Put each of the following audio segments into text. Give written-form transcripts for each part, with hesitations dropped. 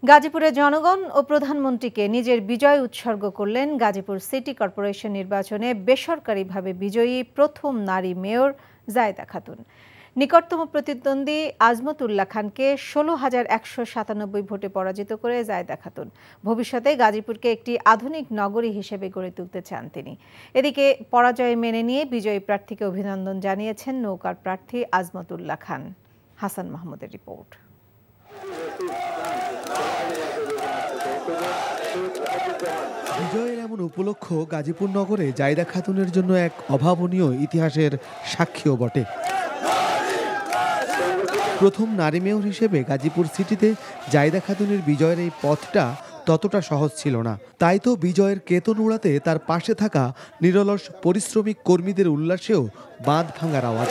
গাজীপুরের জনগণ ও প্রধানমন্ত্রীকে নিজের বিজয় উৎসর্গ করলেন গাজীপুর সিটি কর্পোরেশন নির্বাচনে বেসরকারিভাবে বিজয়ী প্রথম নারী মেয়র জায়েদা খাতুন। নিকটতম প্রতিদ্বন্দ্বী আজমতুল্লাহ খানকে ১৬,১৯৭ ভোটে পরাজিত করে জায়েদা খাতুন ভবিষ্যতে গাজীপুরকে একটি আধুনিক নগরী হিসেবে গড়ে তুলতে চান তিনি। এদিকে পরাজয় মেনে নিয়ে বিজয়ী প্রার্থীকে অভিনন্দন জানিয়েছেন নৌকার প্রার্থী আজমতুল্লাহ খান। হাসান মাহমুদের রিপোর্ট। বিজয়ের এমন উপলক্ষ গাজীপুর নগরে জায়েদা খাতুনের জন্য এক অভাবনীয় ইতিহাসের সাক্ষীও বটে। প্রথম নারী মেয়র হিসেবে গাজীপুর সিটিতে জায়েদা খাতুনের বিজয়ের এই পথটা ততটা সহজ ছিল না। তাই তো বিজয়ের কেতন উড়াতে তার পাশে থাকা নিরলস পরিশ্রমিক কর্মীদের উল্লাসেও বাঁধ ভাঙার আওয়াজ।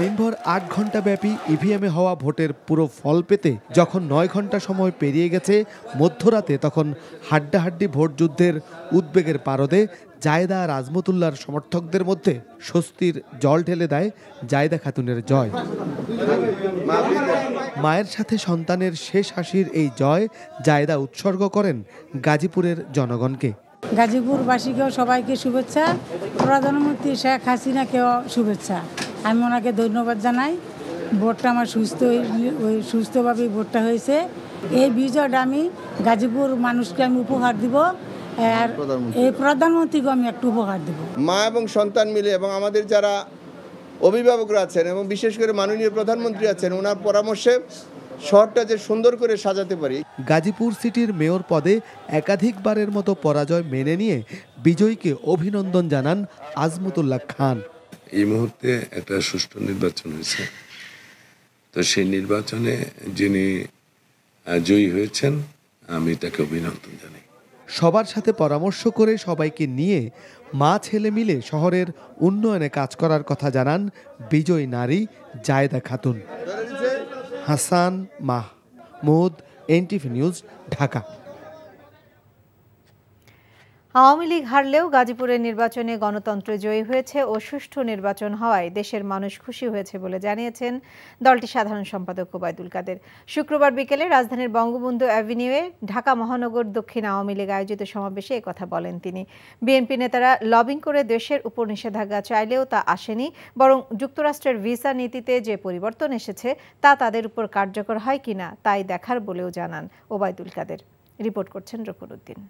দিনভর ৮ ঘন্টা ব্যাপী ইভিএমে হওয়া ভোটের পুরো ফল পেতে যখন ৯ ঘন্টা সময় পেরিয়ে গেছে মধ্যরাতে, তখন হাড্ডাহাড্ডি ভোট যুদ্ধের উদ্বেগের পারদে জায়েদা আর আজমতুল্লাহর সমর্থকদের মধ্যে স্বস্তির জল ঢেলে দেয় জায়েদা খাতুনের জয়। মায়ের সাথে সন্তানের শেষ হাসির এই জয় জায়েদা উৎসর্গ করেন গাজীপুরের জনগণকে। গাজীপুরবাসীকেও সবাইকে শুভেচ্ছা, প্রধানমন্ত্রী শেখ হাসিনাকেও শুভেচ্ছা। আমি ওনাকে ধন্যবাদ জানাই। ভোটটা আমার সুস্থভাবে ভোটটা হয়েছে। এই বিজয়টা আমি গাজীপুর মানুষকে আমি উপহার দিব, আর এই প্রধানমন্ত্রীকে আমি একটু উপহার দেব। মা এবং সন্তান মিলে এবং আমাদের যারা অভিভাবকরা আছেন এবং বিশেষ করে মাননীয় প্রধানমন্ত্রী আছেন, ওনার পরামর্শে শহরটা যে সুন্দর করে সাজাতে পারি। গাজীপুর সিটির মেয়র পদে একাধিকবারের মতো পরাজয় মেনে নিয়ে বিজয়ীকে অভিনন্দন জানান আজমতুল্লাহ খান। এই মুহূর্তে একটা সুষ্ঠু নির্বাচন হয়েছে, তো সেই নির্বাচনে যিনি জয়ী হয়েছেন আমি তাকে অভিনন্দন জানাই। সবার সাথে পরামর্শ করে সবাইকে নিয়ে মা ছেলে মিলে শহরের উন্নয়নে কাজ করার কথা জানান বিজয়ী নারী জায়েদা খাতুন। Hasan Mahmud, NTV news, Dhaka. আওয়ামী লীগ হারলেও গাজীপুরের নির্বাচনে গণতন্ত্র জয়ী হয়েছে ও সুষ্ঠু নির্বাচন হওয়ায় দেশের মানুষ খুশি হয়েছে বলে জানিয়েছেন দলটির সাধারণ সম্পাদক ওবায়দুল কাদের। শুক্রবার বিকেলে রাজধানীর বঙ্গবন্ধু অ্যাভিনিউয়ে ঢাকা মহানগর দক্ষিণ আওয়ামী লীগ আয়োজিত সমাবেশে একথা বলেন তিনি। বিএনপি নেতারা লবিং করে দেশের উপর নিষেধাজ্ঞা চাইলেও তা আসেনি, বরং যুক্তরাষ্ট্রের ভিসা নীতিতে যে পরিবর্তন এসেছে তা তাদের উপর কার্যকর হয় কিনা তাই দেখার বলেও জানান ওবায়দুল কাদের। রিপোর্ট করছেন রকুরউদ্দিন।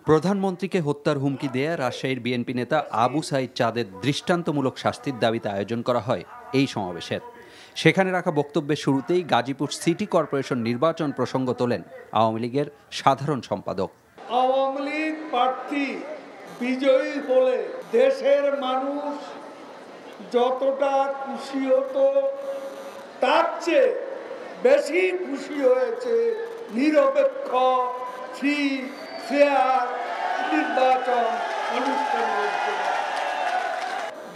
প্রধানমন্ত্রীকে হত্যার হুমকি দেয়া রাজশাহীর বিএনপি নেতা আবু সাইদ চাঁদের দৃষ্টান্তমূলক শাস্তির দাবিতে আয়োজন করা হয় এই সমাবেশের। সেখানে রাখা বক্তব্যের শুরুতেই গাজীপুর সিটি কর্পোরেশন নির্বাচন প্রসঙ্গ তোলেন আওয়ামী লীগের সাধারণ সম্পাদক। আওয়ামী লীগ প্রার্থী বিজয়ী হলে দেশের মানুষ যতটা খুশি হতো তার চেয়ে বেশি খুশি হয়েছে নিরপেক্ষ ফ্রি ফেয়ার নির্বাচন অনুষ্ঠানের জন্য।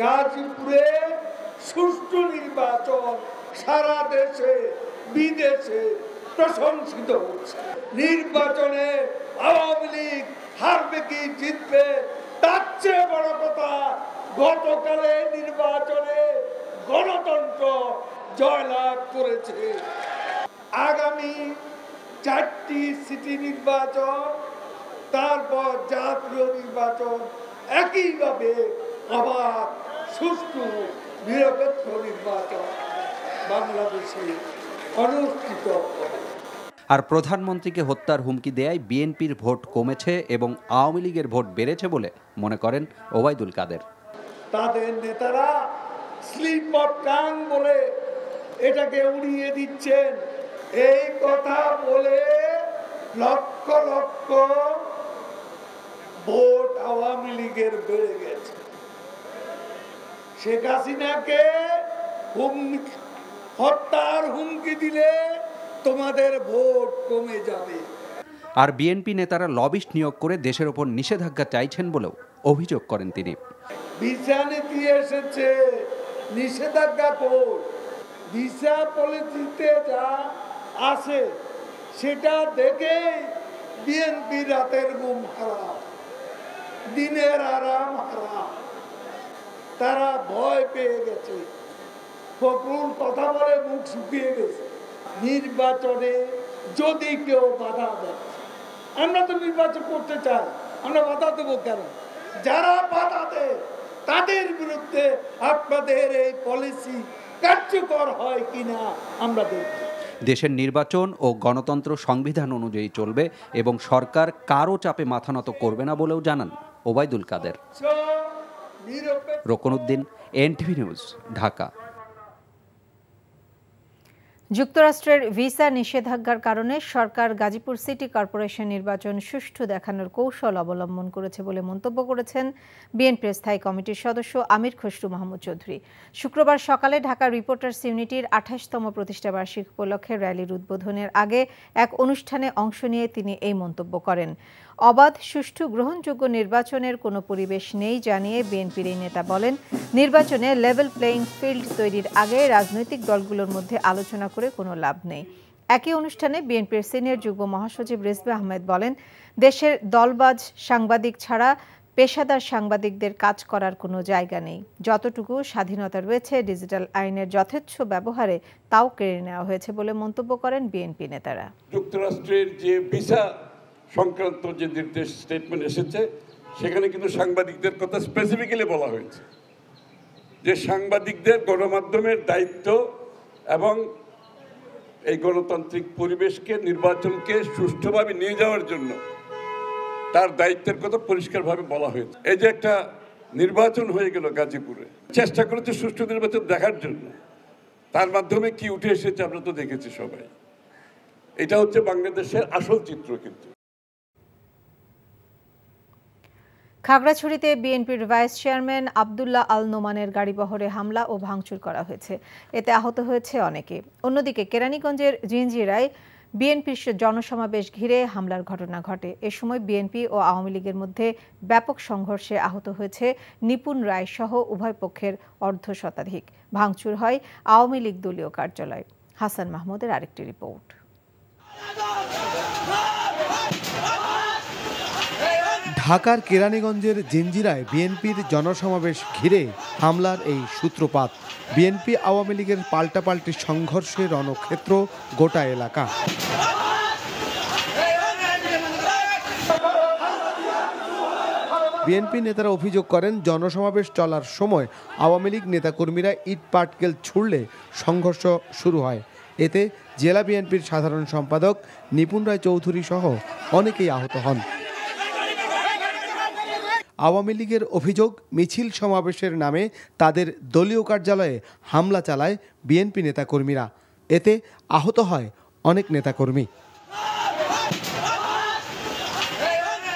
গাজীপুরে সুষ্ঠু নির্বাচন সারা দেশে বিদেশে প্রশংসিত হচ্ছে। নির্বাচনে আওয়ামী লীগ হারবে কি জিতবে তার চেয়ে বড় কথা, গতকালে নির্বাচনে গণতন্ত্র জয়লাভ করেছে। আগামী 4টি সিটি নির্বাচন, তারপর জাতীয় নির্বাচন একইভাবে আবার সুষ্ঠু নিরপেক্ষ নির্বাচন বাংলাদেশে অনুষ্ঠিত হবে। আর প্রধানমন্ত্রীকে হত্যার হুমকি দেয়ায় বিএনপির ভোট কমেছে এবং আওয়ামী লীগের ভোট বেড়েছে বলে মনে করেন ওবায়দুল কাদের। তাদের নেতারা স্লিপ অফ টাং বলে এটাকে উড়িয়ে দিচ্ছেন। এই কথা বলে লক্ষ লক্ষ ভোট আওয়ামী লীগের বেড়ে গেছে। শেখ হাসিনাকে হত্যার হুমকি দিলে তোমাদের ভোট কমে যাবে। আর বিএনপি নেতারা লবিস্ট নিয়োগ করে দেশের ওপর নিষেধাজ্ঞা চাইছেন বলেও অভিযোগ করেন তিনি। ভিসা নীতি এসেছে, নিষেধাজ্ঞা কোড, ভিসা পলিসিতে যা আছে সেটা দেখে বিএনপি রাতের ঘুম হারাম, দিনের আরাম হারাম। তারা ভয় পেয়ে গেছে। ফখরুল কথা বলে মুখ শুকিয়ে গেছে। নির্বাচনে যদি কেউ বাধা দেয়, আমরা তো নির্বাচন করতে চাই, আমরা বাধা দেবো কেন? যারা বাধা দেয় তাদের বিরুদ্ধে আপনাদের এই পলিসি কার্যকর হয় কিনা আমরা দেখব। দেশের নির্বাচন ও গণতন্ত্র সংবিধান অনুযায়ী চলবে এবং সরকার কারো চাপে মাথা নত করবে না বলেও জানান ওবায়দুল কাদের। Roknuddin, NTV news, Dhaka. যুক্তরাষ্ট্রের ভিসা নিষেধাজ্ঞার কারণে সরকার গাজীপুর সিটি কর্পোরেশন নির্বাচন সুষ্ঠু দেখানোর কৌশল অবলম্বন করেছে বলে মন্তব্য করেছেন বিএনপির স্থায়ী কমিটির সদস্য আমির খসরু মাহমুদ চৌধুরী। শুক্রবার সকালে ঢাকা রিপোর্টার্স ইউনিটির ২৮তম প্রতিষ্ঠাবার্ষিকী উপলক্ষে র্যালির উদ্বোধনের আগে এক অনুষ্ঠানে অংশ নিয়ে তিনি এই মন্তব্য করেন। অবাধ, সুষ্ঠু, গ্রহণযোগ্য নির্বাচনের কোনো পরিবেশ নেই জানিয়ে বিএনপির এই নেতা বলেন, নির্বাচনে লেভেল প্লেয়িং ফিল্ড তৈরির আগে রাজনৈতিক দলগুলোর মধ্যে আলোচনা করে কোনো লাভ নেই। একই অনুষ্ঠানে বিএনপির সিনিয়র যুগ্ম মহাসচিব রিজভী আহমেদ বলেন, দেশের দলবাজ সাংবাদিক ছাড়া পেশাদার সাংবাদিকদের কাজ করার কোনো জায়গা নেই। যতটুকু স্বাধীনতা রয়েছে ডিজিটাল আইনের যথেচ্ছ ব্যবহারে তাও কেড়ে নেওয়া হয়েছে বলে মন্তব্য করেন বিএনপি নেতারা। যুক্তরাষ্ট্রের যে ভিসা সংক্রান্ত যে নির্দেশ স্টেটমেন্ট এসেছে সেখানে কিন্তু সাংবাদিকদের কথা স্পেসিফিক্যালি বলা হয়েছে যে সাংবাদিকদের গণমাধ্যমের দায়িত্ব এবং এই গণতান্ত্রিক পরিবেশকে, নির্বাচনকে সুষ্ঠুভাবে নিয়ে যাওয়ার জন্য তার দায়িত্বের কথা পরিষ্কারভাবে বলা হয়েছে। এই যে একটা নির্বাচন হয়ে গেল গাজীপুরে, চেষ্টা করেছে সুষ্ঠু নির্বাচন দেখার জন্য, তার মাধ্যমে কি উঠে এসেছে আমরা তো দেখেছি সবাই। এটা হচ্ছে বাংলাদেশের আসল চিত্র। কিন্তু খাগড়াছড়িতে বিএনপির ভাইস চেয়ারম্যান আব্দুল্লাহ আল নোমানের গাড়িবহরে হামলা ও ভাঙচুর করা হয়েছে, এতে আহত হয়েছে অনেকে। অন্যদিকে কেরানীগঞ্জের জিঞ্জিরায় বিএনপির জনসমাবেশ ঘিরে হামলার ঘটনা ঘটে। এ সময় বিএনপি ও আওয়ামী লীগের মধ্যে ব্যাপক সংঘর্ষে আহত হয়েছে নিপুণ রায় সহ উভয় পক্ষের অর্ধশতাধিক। ভাঙচুর হয় আওয়ামী লীগ দলীয় কার্যালয়। হাসান মাহমুদের আরেকটি রিপোর্ট। ঢাকার কেরানীগঞ্জের জিঞ্জিরায় বিএনপির জনসমাবেশ ঘিরে হামলার এই সূত্রপাত। বিএনপি আওয়ামী লীগের পাল্টাপাল্টি সংঘর্ষে রণক্ষেত্র গোটা এলাকা। বিএনপি নেতারা অভিযোগ করেন, জনসমাবেশ চলার সময় আওয়ামী লীগ নেতাকর্মীরা ইট পাটকেল ছুড়লে সংঘর্ষ শুরু হয়। এতে জেলা বিএনপির সাধারণ সম্পাদক নিপুণ রায় চৌধুরী সহ অনেকেই আহত হন। আওয়ামী লীগের অভিযোগ, মিছিল সমাবেশের নামে তাদের দলীয় কার্যালয়ে হামলা চালায় বিএনপি নেতাকর্মীরা। এতে আহত হয় অনেক নেতাকর্মী।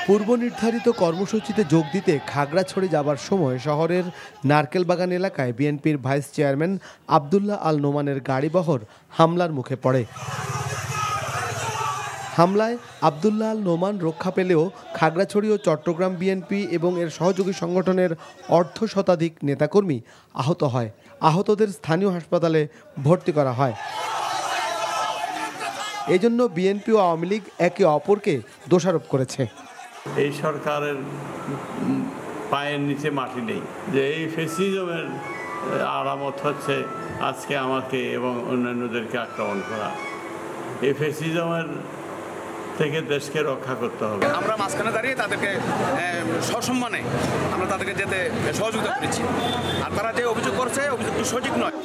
পূর্ব নির্ধারিত কর্মসূচিতে যোগ দিতে খাগড়াছড়ি যাবার সময় শহরের নারকেলবাগান এলাকায় বিএনপির ভাইস চেয়ারম্যান আব্দুল্লাহ আল নোমানের গাড়িবহর হামলার মুখে পড়ে। হামলায় আব্দুল্লাহ আল নোমান রক্ষা পেলেও খাগড়াছড়ি ও চট্টগ্রাম বিএনপি এবং এর সহযোগী সংগঠনের অর্ধশতাধিক নেতাকর্মী আহত হয়। আহতদের স্থানীয় হাসপাতালে ভর্তি করা হয়। এজন্য বিএনপি ও আওয়ামী লীগ একে অপরকে দোষারোপ করেছে। এই সরকারের পায়ের নিচে মাটি নেই, যে এই ফ্যাসিজমের আলামত হচ্ছে আজকে আমাকে এবং অন্যান্যদেরকে আক্রমণ করা। এই ফ্যাসিজমের থেকে দেশকে রক্ষা করতে হবে। আমরা মাঝখানে দাঁড়িয়ে তাদেরকে সসম্মানে আমরা তাদেরকে যেতে সহযোগিতা করেছি, আর তারা যে অভিযোগ করছে অভিযোগটি সঠিক নয়।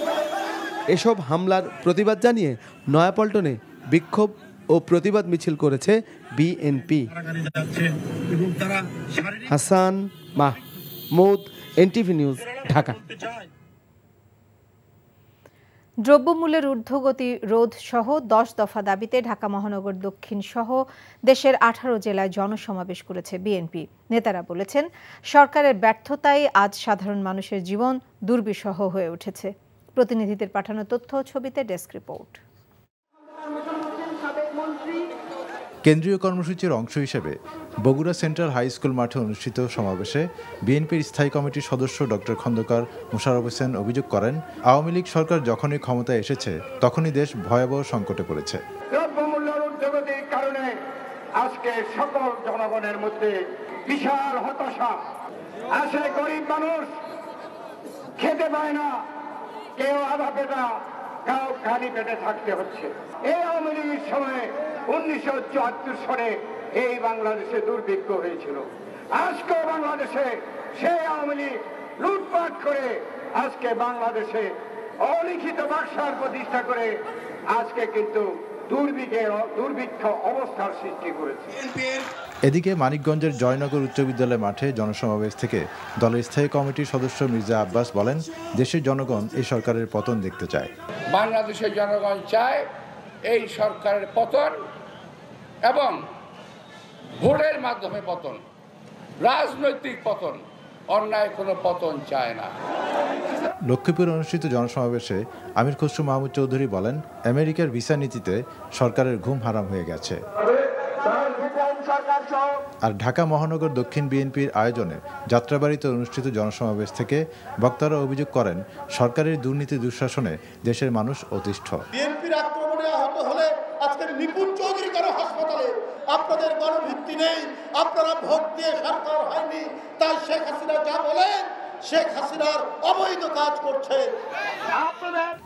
এসব হামলার প্রতিবাদ জানিয়ে নয়াপল্টনে বিক্ষোভ ও প্রতিবাদ মিছিল করেছে BNP. Hasan Mahmud, NTV news, Dhaka. দ্রব্যমূল্যের ঊর্ধ্বগতি রোধ সহ 10 দফা দাবিতে ঢাকা মহানগর দক্ষিণ সহ দেশের 18 জেলায় জনসমাবেশ করেছে বিএনপি। নেতারা বলেছেন, সরকারের ব্যর্থতায় আজ সাধারণ মানুষের জীবন দুর্বিষহ হয়ে উঠেছে। প্রতিনিধিদের পাঠানো তথ্য ছবিতে ডেস্ক রিপোর্ট। কেন্দ্রীয় কর্মসূচির অংশ হিসেবে বগুড়া সেন্ট্রাল হাই স্কুল মাঠে অনুষ্ঠিত সমাবেশে বিএনপির স্থায়ী কমিটির সদস্য ডক্টর খন্দকার মোশাররফ হোসেন অভিযোগ করেন, আওয়ামী লীগ সরকার যখনই ক্ষমতায় এসেছে তখনই দেশ ভয়াবহ সংকটে পড়েছে। দ্রব্যমূল্যের ঊর্ধ্বগতির কারণে আজকে সকল জনগণের মধ্যে বিশাল হতাশা। আসে গরিব মানুষ খেতে পায় না, কেউ আধা পেটা, কেউ খালি পেটে থাকতে হচ্ছে। এই আওয়ামী লীগের সময়ে 1974 সালে এই বাংলাদেশে দুর্ভিক্ষ হয়েছিল। আজকেও বাংলাদেশে সেই আওয়ামী লীগ লুটপাট করে আজকে বাংলাদেশে অলিখিত বাক্সার প্রতিষ্ঠা করে আজকে কিন্তু দুর্ভিক্ষ অবস্থার সৃষ্টি করেছে। এদিকে মানিকগঞ্জের জয়নগর উচ্চ বিদ্যালয় মাঠে জনসমাবেশ থেকে দলের স্থায়ী কমিটির সদস্য মির্জা আব্বাস বলেন, দেশের জনগণ এই সরকারের পতন দেখতে চায়। বাংলাদেশের জনগণ চায় এই সরকারের পতন এবং ভোটের মাধ্যমে পতন, রাজনৈতিক পতন, অন্যায় কোনো পতন চায় না। লক্ষ্মীপুরে অনুষ্ঠিত জনসমাবেশে আমির খসরু মাহমুদ চৌধুরী বলেন, আমেরিকার ভিসা নীতিতে সরকারের ঘুম হারাম হয়ে গেছে। আর ঢাকা মহানগর দক্ষিণ বিএনপির আয়োজনে যাত্রাবাড়িতে অনুষ্ঠিত জনসমাবেশ থেকে বক্তারা অভিযোগ করেন, সরকারের দুর্নীতি দুঃশাসনে দেশের মানুষ অতিষ্ঠ। বিএনপির আক্রমণে আহত হলে আজকের নিপুণ চৌধুরী কেন হাসপাতালে? আপনাদের গণভিত্তি নেই, আপনারা ভোট দিয়ে সরকার হয়নি, তাই শেখ হাসিনা যা বলেন শেখ হাসিনার অবৈধ কাজ করছে।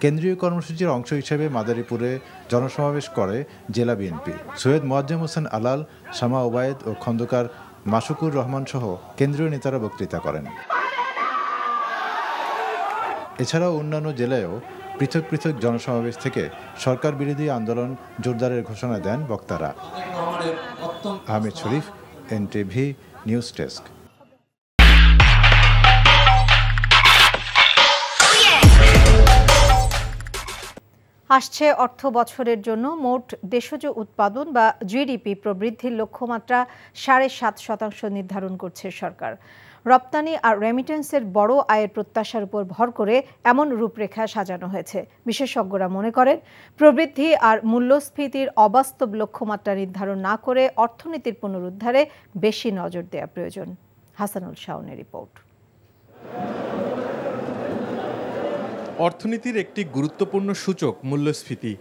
কেন্দ্রীয় কর্মসূচির অংশ হিসেবে মাদারীপুরে জনসমাবেশ করে জেলা বিএনপি। সৈয়দ মোয়াজ্জেম হোসেন আলাল, শামা ওবায়েদ ও খন্দকার মাসুকুর রহমান সহ কেন্দ্রীয় নেতারা বক্তৃতা করেন। এছাড়াও অন্যান্য জেলায়ও পৃথক পৃথক জনসমাবেশ থেকে সরকার বিরোধী আন্দোলন জোরদারের ঘোষণা দেন বক্তারা। আহমেদ শরীফ, এনটিভি নিউজ ডেস্ক। আসছে অর্থ বছরের জন্য মোট দেশজ উৎপাদন বা জিডিপি প্রবৃদ্ধির লক্ষ্যমাত্রা ৭.৫% নির্ধারণ করছে সরকার। রপ্তানি আর রেমিটেন্সের বড় আয়ের প্রত্যাশার উপর ভর করে এমন রূপরেখা সাজানো হয়েছে। বিশেষজ্ঞরা মনে করেন, প্রবৃদ্ধি আর মূল্যস্ফীতির অবাস্তব লক্ষ্যমাত্রা নির্ধারণ না করে অর্থনীতির পুনরুদ্ধারে বেশি নজর দেওয়া প্রয়োজন। হাসানুল শাওনের রিপোর্ট। অর্থনীতির একটি গুরুত্বপূর্ণ সূচক মূল্যস্ফীতি।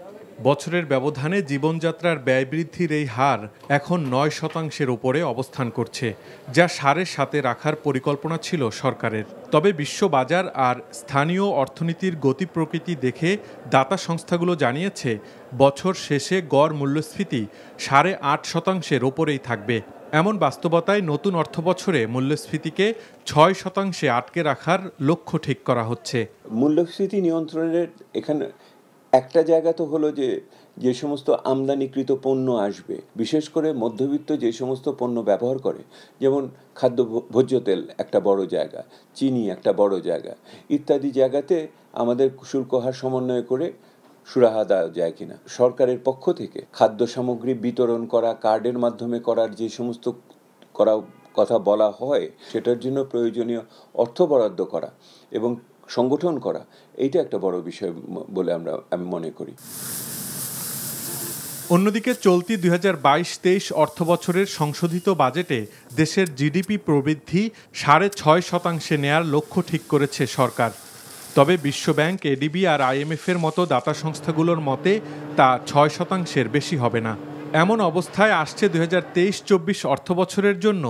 বছরের ব্যবধানে জীবনযাত্রার ব্যয় বৃদ্ধির এই হার এখন ৯% উপরে অবস্থান করছে, যা ৭.৫ রাখার পরিকল্পনা ছিল সরকারের। তবে বিশ্ববাজার আর স্থানীয় অর্থনীতির গতি প্রকৃতি দেখে দাতা সংস্থাগুলো জানিয়েছে, বছর শেষে গড় মূল্যস্ফীতি ৮.৫% ওপরেই থাকবে। এমন বাস্তবতায় নতুন অর্থবছরে মূল্যস্ফীতিকে ৬% আটকে রাখার লক্ষ্য ঠিক করা হচ্ছে। মূল্যস্ফীতি নিয়ন্ত্রণের এখানে একটা জায়গা তো হলো যে সমস্ত আমদানিকৃত পণ্য আসবে, বিশেষ করে মধ্যবিত্ত যে সমস্ত পণ্য ব্যবহার করে, যেমন খাদ্য ভোজ্য তেল একটা বড় জায়গা, চিনি একটা বড় জায়গা, ইত্যাদি জায়গাতে আমাদের শুল্ক হার সমন্বয় করে সুরাহা দেওয়া যায় কিনা। সরকারের পক্ষ থেকে খাদ্য সামগ্রী বিতরণ করা, কার্ডের মাধ্যমে করার যে সমস্ত কথা বলা হয়, সেটার জন্য প্রয়োজনীয় অর্থ বরাদ্দ করা এবং সংগঠন করা, এইটা একটা বড় বিষয় বলে আমি মনে করি। অন্যদিকে চলতি ২০২২-২৩ অর্থবছরের সংশোধিত বাজেটে দেশের জিডিপি প্রবৃদ্ধি ৬.৫% নেয়ার লক্ষ্য ঠিক করেছে সরকার। তবে বিশ্বব্যাংক, এডিবি আর আইএমএফের মতো দাতা সংস্থাগুলোর মতে তা ৬% বেশি হবে না। এমন অবস্থায় আসছে ২০২৩-২৪ অর্থবছরের জন্য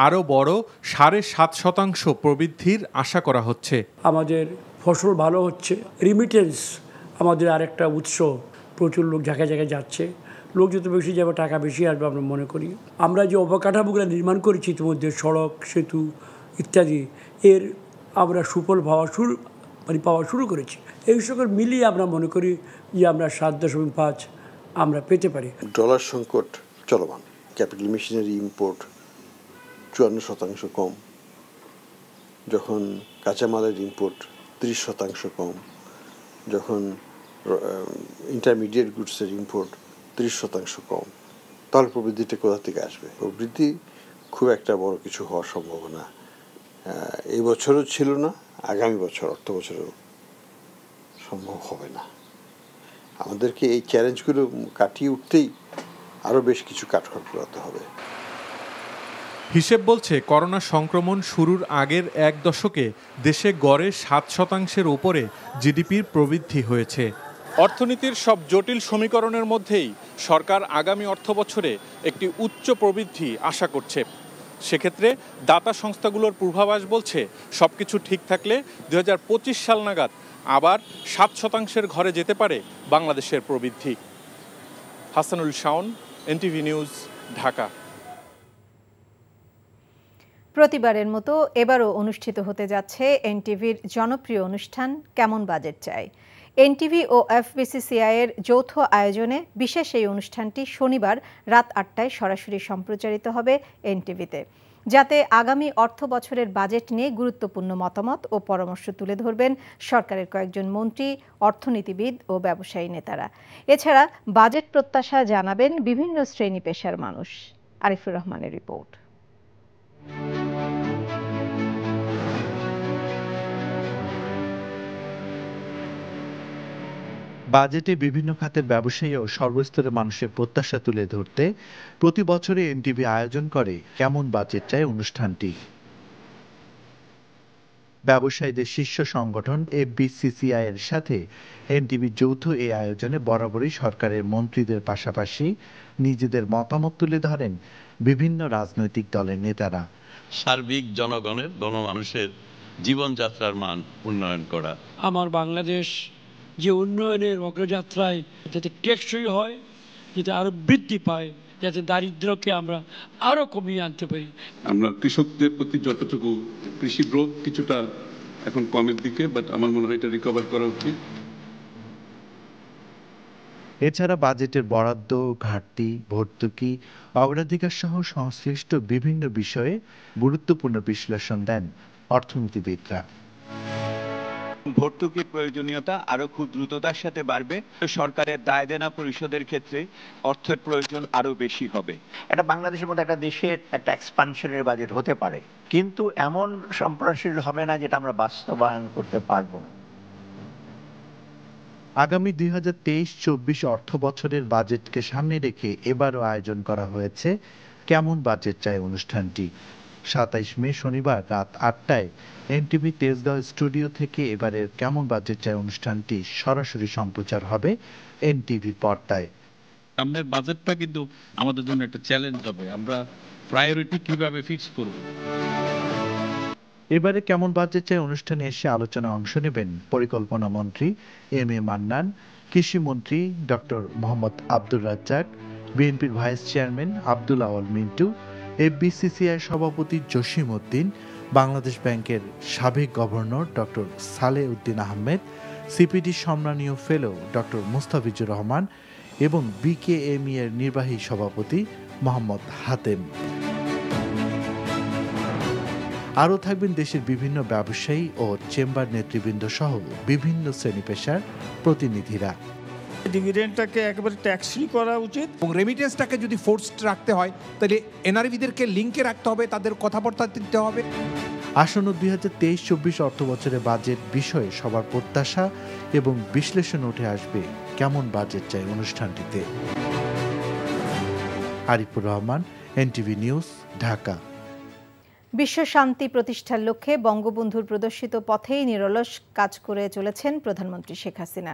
আরও বড় ৭.৫% প্রবৃদ্ধির আশা করা হচ্ছে। আমাদের ফসল ভালো হচ্ছে, রিমিটেন্স আমাদের আরেকটা উৎস, প্রচুর লোক জায়গায় জায়গায় যাচ্ছে, লোক যত বেশি যাবে টাকা বেশি আসবে আমরা মনে করি। আমরা যে অবকাঠামোগুলো নির্মাণ করেছি ইতিমধ্যে, সড়ক, সেতু ইত্যাদি, এর আমরা সুফল পাওয়া শুরু করেছি। এই সকল মিলিয়ে আমরা মনে করি যে আমরা ৭.৫ আমরা পেতে পারি। ডলার সংকট চলমান, ক্যাপিটাল মেশিনারি ইম্পোর্ট ৫৪% কম, যখন কাঁচামালের ইম্পোর্ট ৩০% কম, যখন ইন্টারমিডিয়েট গুডসের ইম্পোর্ট ৩০% কম, তাহলে প্রবৃদ্ধিটা কোথা থেকে আসবে? প্রবৃদ্ধি খুব একটা বড় কিছু হওয়ার সম্ভাবনা এই বছরও ছিল না, আগামী বছর অর্থ বছরও সম্ভব হবে না। আমাদেরকে এই চ্যালেঞ্জগুলো কাটিয়ে উঠতেই আরও বেশ কিছু কাঠখড় পোড়াতে হবে। হিসেব বলছে, করোনা সংক্রমণ শুরুর আগের এক দশকে দেশে গড়ে ৭% উপরে জিডিপির প্রবৃদ্ধি হয়েছে। অর্থনীতির সব জটিল সমীকরণের মধ্যেই সরকার আগামী অর্থবছরে একটি উচ্চ প্রবৃদ্ধি আশা করছে। সেক্ষেত্রে দাতা সংস্থাগুলোর পূর্বাভাস বলছে, সবকিছু ঠিক থাকলে ২০২৫ সাল নাগাদ আবার 7% ঘরে যেতে পারে বাংলাদেশের প্রবৃদ্ধি। Hasanul Shaon, NTV news, Dhaka. প্রতিবারের মতো এবারও অনুষ্ঠিত হতে যাচ্ছে এনটিভির জনপ্রিয় অনুষ্ঠান কেমন বাজেট চাই। এনটিভি ও এফবিসিসিআই এর যৌথ আয়োজনে বিশেষ এই অনুষ্ঠানটি শনিবার রাত 8টায় সরাসরি সম্প্রচারিত হবে এনটিভিতে, যাতে আগামী অর্থ বছরের বাজেট নিয়ে গুরুত্বপূর্ণ মতামত ও পরামর্শ তুলে ধরবেন সরকারের কয়েকজন মন্ত্রী, অর্থনীতিবিদ ও ব্যবসায়ী নেতারা। এছাড়া বাজেট প্রত্যাশা জানাবেন বিভিন্ন শ্রেণী পেশার মানুষ। আরিফুর রহমানের রিপোর্ট। বাজেটে বিভিন্ন খাতের ব্যবসায়ী ও সর্বস্তরের মানুষের প্রত্যাশা তুলে ধরতে প্রতি বছরে এনটিভি আয়োজন করে কেমন বাজেট চাই অনুষ্ঠানটি। ব্যবসায়ীদের শীর্ষ সংগঠন এফবিসিসিআই এর সাথে এনটিভির যৌথ এই আয়োজনে বরাবরই সরকারের মন্ত্রীদের পাশাপাশি নিজেদের মতামত তুলে ধরেন বিভিন্ন রাজনৈতিক দলের নেতারা। সার্বিক জনমানুষের জীবনযাত্রার মান উন্নয়ন করা, আমার বাংলাদেশ যে উন্নয়নের অগ্রযাত্রায় যাতে টেকসই হয়, যাতে আরো বৃদ্ধি পায়, যাতে দারিদ্র্যকে আমরা আরো কমিয়ে আনতে পারি। আমরা কৃষকদের প্রতি যতটুকু কৃষি গ্রোথ কিছুটা এখন কমের দিকে, বাট আমার মনে হয় এটা রিকভার করা উচিত। এছাড়া বাজেটের বরাদ্দ, ঘাটতি, ভর্তুকি, অগ্রাধিকার সহ সংশ্লিষ্ট বিভিন্ন বিষয়ে গুরুত্বপূর্ণ বিশ্লেষণ দেন অর্থনীতিবিদরা। ভর্তুকির প্রয়োজনীয়তা আরো খুব দ্রুততার সাথে বাড়বে। সরকারের দায় দেনা পরিশোধের ক্ষেত্রে অর্থের প্রয়োজন আরো বেশি হবে। এটা বাংলাদেশের মতো একটা দেশের একটা এক্সপানশনের বাজেট হতে পারে, কিন্তু এমন সম্প্রসারণ হবে না যেটা আমরা বাস্তবায়ন করতে পারবো। আগামী 2023-24 অর্থ বছরের বাজেটকে সামনে রেখে এবারও আয়োজন করা হয়েছে কেমন বাজেট চাই অনুষ্ঠানটি। 27 মে শনিবার রাত 8টায় এনটিভি তেজগাঁও স্টুডিও থেকে এবারের কেমন বাজেট চাই অনুষ্ঠানটি সরাসরি সম্প্রচার হবে এনটিভির পর্দায়। আমাদের বাজেটটা কিন্তু আমাদের জন্য একটা চ্যালেঞ্জ হবে, আমরা প্রায়োরিটি কিভাবে ফিক্স করব। এবারে কেমন বাজেট চাই অনুষ্ঠানে এসে আলোচনায় অংশ নেবেন পরিকল্পনা মন্ত্রী এম এ মান্নান, কৃষিমন্ত্রী ডক্টর মোহাম্মদ আব্দুর রাজ্জাক, বিএনপির ভাইস চেয়ারম্যান আব্দুল আওয়াল মিন্টু, এফবিসিসিআই সভাপতি জসিম উদ্দিন, বাংলাদেশ ব্যাংকের সাবেক governor doctor Saleh Uddin Ahmed, CPD সম্মানীয় ফেলো ডক্টর মুস্তাফিজুর রহমান এবং বিকেএমই এর নির্বাহী সভাপতি মোহাম্মদ হাতেম। আরও থাকবেন দেশের বিভিন্ন ব্যবসায়ী ও চেম্বার নেতৃবৃন্দ সহ বিভিন্ন শ্রেণী পেশার প্রতিনিধিরা। ডিভিডেন্ডটাকে একেবারে ট্যাক্স ফ্রি করা উচিত এবং রেমিটেন্সটাকে যদি ফোর্সড রাখতে হয় তাহলে এনআরবিদেরকে লিঙ্কে রাখতে হবে, তাদের কথাবার্তা দিতে হবে। আসন্ন 2023-24 অর্থ বছরের বাজেট বিষয়ে সবার প্রত্যাশা এবং বিশ্লেষণ উঠে আসবে কেমন বাজেট চাই অনুষ্ঠানটিতে। Arifur Rahman, NTV news, Dhaka. বিশ্ব শান্তি প্রতিষ্ঠার লক্ষ্যে বঙ্গবন্ধুর প্রদর্শিত পথেই নিরলস কাজ করে চলেছেন প্রধানমন্ত্রী শেখ হাসিনা।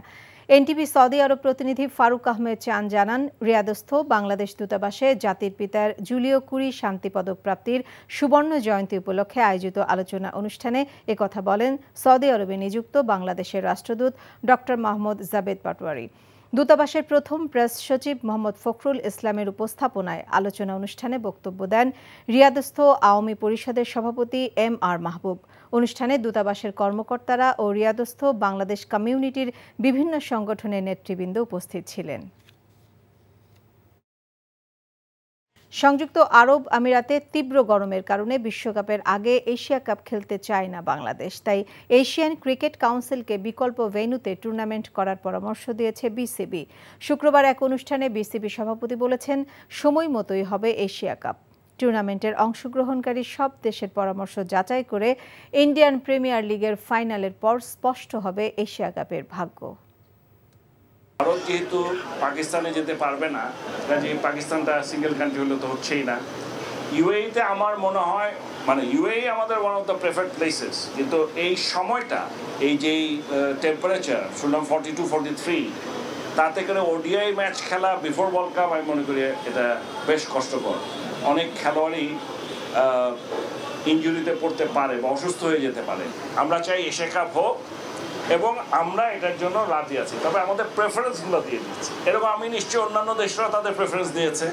এনটিভি সৌদি আরব প্রতিনিধি ফারুক আহমেদ চান জানান, রিয়াদস্থ বাংলাদেশ দূতাবাসে জাতির পিতার জুলিও কুরি শান্তি পদক প্রাপ্তির সুবর্ণ জয়ন্তী উপলক্ষে আয়োজিত আলোচনা অনুষ্ঠানে একথা বলেন সৌদি আরবে নিযুক্ত বাংলাদেশের রাষ্ট্রদূত ডক্টর মাহমুদ জাবেদ পাটোয়ারি। দূতাবাসের প্রথম প্রেস সচিব মোহাম্মদ ফখরুল ইসলামের উপস্থাপনায় আলোচনা অনুষ্ঠানে বক্তব্য দেন রিয়াদস্থ আওয়ামী পরিষদের সভাপতি এম আর মাহবুব। অনুষ্ঠানে দূতাবাসের কর্মকর্তারা ও রিয়াদস্থ বাংলাদেশ কমিউনিটির বিভিন্ন সংগঠনের নেতৃবৃন্দ উপস্থিত ছিলেন। সংযুক্ত আরব আমিরাতে তীব্র গরমের কারণে বিশ্বকাপের আগে এশিয়া কাপ খেলতে চায় না বাংলাদেশ। তাই এশিয়ান ক্রিকেট কাউন্সিলকে বিকল্প ভেন্যুতে টুর্নামেন্ট করার পরামর্শ দিয়েছে বিসিবি। শুক্রবার এক অনুষ্ঠানে বিসিবি সভাপতি বলেছেন, সময় মতোই হবে এশিয়া কাপ। টুর্নামেন্টের অংশগ্রহণকারী সব দেশের পরামর্শ যাচাই করে ইন্ডিয়ান প্রিমিয়ার লিগের ফাইনালের পর স্পষ্ট হবে এশিয়া কাপের ভাগ্য। ভারত যেহেতু পাকিস্তানে যেতে পারবে না, কাজে পাকিস্তানটা সিঙ্গেল কান্ট্রি হলে তো হচ্ছেই না। ইউএইতে আমার মনে হয় ইউএই আমাদের one of the preferred places, কিন্তু এই সময়টা এই যেই টেম্পারেচার শুনলাম 42-43, তাতে করে ওডিআই ম্যাচ খেলা বিফোর ওয়ার্ল্ড কাপ আমি মনে করি এটা বেশ কষ্টকর। অনেক খেলোয়াড়ই ইনজুরিতে পড়তে পারে বা অসুস্থ হয়ে যেতে পারে। আমরা চাই এশিয়া কাপ হোক, এবং আমরা এটার জন্য রাজি আছি, তবে আমাদের প্রেফারেন্সগুলো দিয়ে দিচ্ছি। এরকম আমি নিশ্চয়ই অন্যান্য দেশরা তাদের প্রেফারেন্স দিয়েছে।